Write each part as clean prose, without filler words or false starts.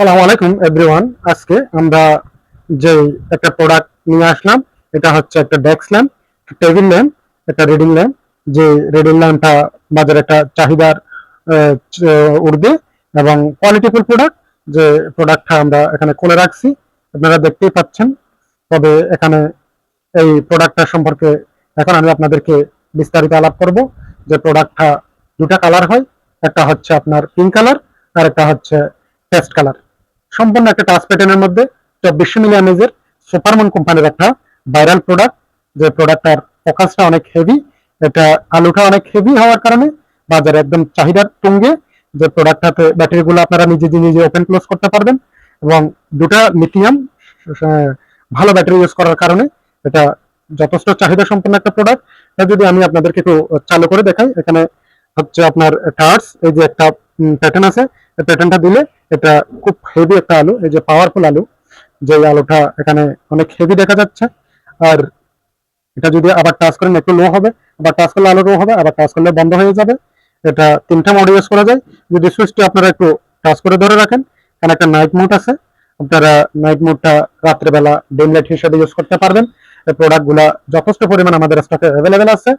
আসসালামু আলাইকুম এভরিওয়ান। আজকে আমরা যে একটা প্রোডাক্ট নিয়ে আসলাম, এটা হচ্ছে একটা ডেস্ক ল্যাম্প, টেবিল ল্যাম্প, একটা রিডিং ল্যাম্প। যে রিডিং ল্যাম্পটা বাজারে একটা চাহিদার ঊর্ধ্বে এবং কোয়ালিটিফুল প্রোডাক্ট। যে প্রোডাক্টটা আমরা এখানে খুলে রাখছি, আপনারা দেখতেই পাচ্ছেন। তবে এখানে এই প্রোডাক্টটা সম্পর্কে এখন আমি আপনাদেরকে বিস্তারিত আলাপ করব। যে প্রোডাক্টটা দুটা কালার হয়, একটা হচ্ছে আপনার পিঙ্ক কালার আর একটা হচ্ছে পেস্ট কালার। সম্পূর্ণ একটা টাচ প্যাটার্নের মধ্যে 2400 মিলি এমএজের সুপারমন কোম্পানির একটা ভাইরাল প্রোডাক্ট। যে প্রোডাক্টটার ফোকাসটা অনেক হেভি, এটা আলুটা অনেক হেভি হওয়ার কারণে বাজারে একদম চাহিদার তুঙ্গে। যে প্রোডাক্টটাতে ব্যাটারিগুলো আপনারা নিজে নিজে ওপেন ক্লোজ করতে পারবেন এবং দুটা লিথিয়াম ভালো ব্যাটারি ইউজ করার কারণে এটা যথেষ্ট চাহিদা সম্পন্ন একটা প্রোডাক্ট। যদি আমি আপনাদেরকে একটু চালু করে দেখাই, এখানে হচ্ছে আপনার টার্চ, এই যে একটা প্যাটার্ন আছে, এই প্যাটার্নটা দিলে এটা খুব হেভি একটা আলু, এই যে পাওয়ারফুল আলু, যে আলুটা এখানে অনেক হেভি দেখা যাচ্ছে। আর এটা যদি আবার টাচ করেন একটু লো হবে, আবার টাচ করলে আলো লো হবে, আবার টাচ করলে বন্ধ হয়ে যাবে। এটা তিনটা মোড ইউজ করা যায়। যদি সুইচটি আপনারা একটু টাচ করে ধরে রাখেন, এখানে একটা নাইট মোড আছে, আপনারা নাইট মোডটা রাত্রেবেলা ডিম লাইট হিসেবে ইউজ করতে পারবেন। এই প্রোডাক্টগুলো যথেষ্ট পরিমাণ আমাদের স্টকে অ্যাভেলেবেল আছে।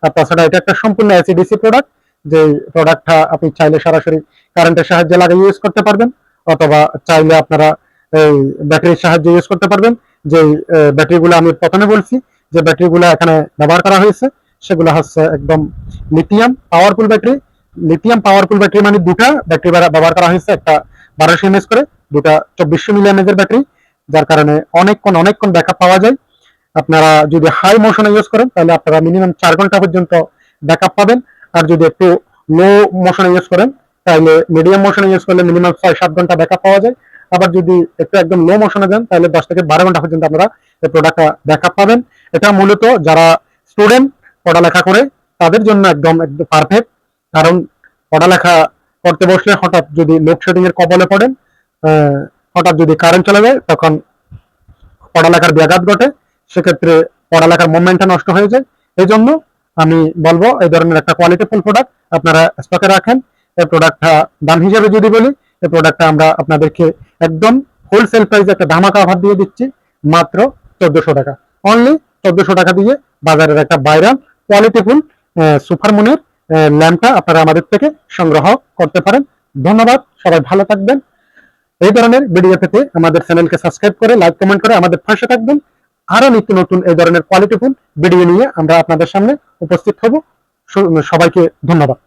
আর তাছাড়া এটা একটা সম্পূর্ণ এসিডিসি প্রোডাক্ট। যে প্রোডাক্টটা আপনি চাইলে সরাসরি কারেন্টের সাহায্যে লাগিয়ে ইউজ করতে পারবেন, অথবা চাইলে আপনারা এই ব্যাটারির সাহায্যে ইউজ করতে পারবেন। যে ব্যাটারিগুলো আমি প্রথমে বলছি, যে ব্যাটারিগুলো এখানে ব্যবহার করা হয়েছে সেগুলো হচ্ছে একদম lithium powerful battery. Lithium powerful battery মানে দুটা ব্যাটারি ব্যবহার করা হয়েছে, একটা 1200 এমএএচ করে, দুটা 2400 মিলি এমএএচ এর ব্যাটারি, যার কারণে অনেকক্ষণ ব্যাকআপ পাওয়া যায়। আপনারা যদি হাই মোশনে ইউজ করেন তাহলে আপনারা মিনিমাম 4 ঘন্টা পর্যন্ত ব্যাকআপ পাবেন। আর যদি একটু লো মোশনে ইউজ করেন তাহলে মিডিয়াম মোশনে ইউজ করলে মিনিমাম 6-7 ঘন্টা ব্যাকআপ পাওয়া যায়। আবার যদি একটু একদম লো মোশনে দেন তাহলে 10 থেকে 12 ঘন্টা পর্যন্ত আপনারা এই প্রোডাক্টটা ব্যাকআপ পাবেন। এটা মূলত যারা স্টুডেন্ট পড়ালেখা করে তাদের জন্য একদম একদম পারফেক্ট। কারণ পড়ালেখা করতে বসলে হঠাৎ যদি লোডশেডিং এর কবলে পড়েন, হঠাৎ যদি কারেন্ট চলে যায়, তখন পড়ালেখার ব্যাঘাত ঘটে, সেক্ষেত্রে পড়ালেখার মোমেন্টটা নষ্ট হয়ে যায়। এই জন্য আমি বলবো এই ধরনের একটা কোয়ালিটিফুল প্রোডাক্ট আপনারা স্টকে রাখেন। এই প্রোডাক্টটা দাম হিসেবে যদি বলি, এই প্রোডাক্টটা আমরা আপনাদেরকে একদম হোলসেল প্রাইসে একটা ধামাকা অফার দিয়ে দিচ্ছি, মাত্র 1400 টাকা। অনলি 1400 টাকা দিয়ে বাজারের একটা ভাইরাল কোয়ালিটিফুল সুপারমুনের ল্যাম্পটা আপনারা আমাদের থেকে সংগ্রহ করতে পারেন। ধন্যবাদ, সবাই ভালো থাকবেন। এই ধরনের ভিডিও পেতে আমাদের চ্যানেলকে সাবস্ক্রাইব করে লাইক কমেন্ট করে আমাদের পাশে থাকবেন। আরো নিত্য নতুন এই ধরনের কোয়ালিটিফুল ভিডিও নিয়ে আমরা আপনাদের সামনে উপস্থিত হব। সবাইকে ধন্যবাদ।